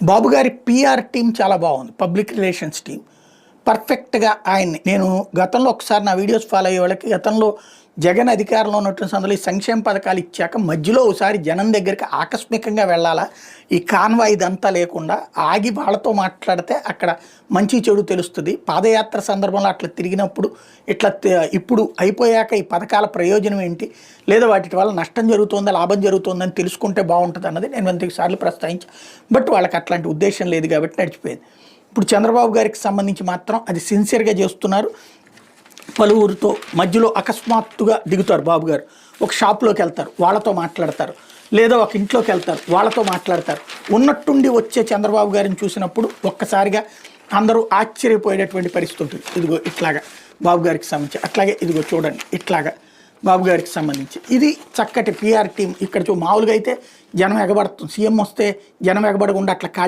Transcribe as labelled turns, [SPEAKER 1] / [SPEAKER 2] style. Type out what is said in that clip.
[SPEAKER 1] బాబు గారి PR team చాలా బాగుంది. పబ్లిక్ రిలేషన్స్ టీం పర్ఫెక్ట్‌గా ఆయన్ని నేను గతంలో ఒకసారి నా వీడియోస్ ఫాలో అయ్యే వాళ్ళకి గతంలో జగన్ అధికారంలో ఉన్నటువంటి సందర్భంలో ఈ సంక్షేమ పథకాలు ఇచ్చాక మధ్యలో ఒకసారి జనం దగ్గరికి ఆకస్మికంగా వెళ్ళాలా, ఈ కాన్వాయ్ ఇదంతా లేకుండా ఆగి వాళ్ళతో మాట్లాడితే అక్కడ మంచి చెడు తెలుస్తుంది. పాదయాత్ర సందర్భంలో అట్లా తిరిగినప్పుడు ఇట్లా ఇప్పుడు అయిపోయాక ఈ పథకాల ప్రయోజనం ఏంటి, లేదా వాటి వల్ల నష్టం జరుగుతుందా లాభం జరుగుతుందని తెలుసుకుంటే బాగుంటుంది అన్నది నేను 100 సార్లు ప్రస్తావించాను. బట్ వాళ్ళకి అట్లాంటి ఉద్దేశం లేదు కాబట్టి నడిచిపోయింది. ఇప్పుడు చంద్రబాబు గారికి సంబంధించి మాత్రం అది సిన్సియర్గా చేస్తున్నారు. పలువురితో మధ్యలో అకస్మాత్తుగా దిగుతారు బాబు గారు. ఒక షాప్లోకి వెళ్తారు, వాళ్ళతో మాట్లాడతారు, లేదా ఒక ఇంట్లోకి వెళ్తారు, వాళ్ళతో మాట్లాడతారు. ఉన్నట్టుండి వచ్చే చంద్రబాబు గారిని చూసినప్పుడు ఒక్కసారిగా అందరూ ఆశ్చర్యపోయేటటువంటి పరిస్థితి ఉంటుంది. ఇదిగో ఇట్లాగా బాబు గారికి సంబంధించి, అట్లాగే ఇదిగో చూడండి ఇట్లాగా బాబు గారికి సంబంధించి ఇది చక్కటి పీఆర్ టీం. ఇక్కడ మామూలుగా అయితే జనం ఎగబడుతుంది, సీఎం వస్తే జనం ఎగబడకుండా అట్లా ఖాళీ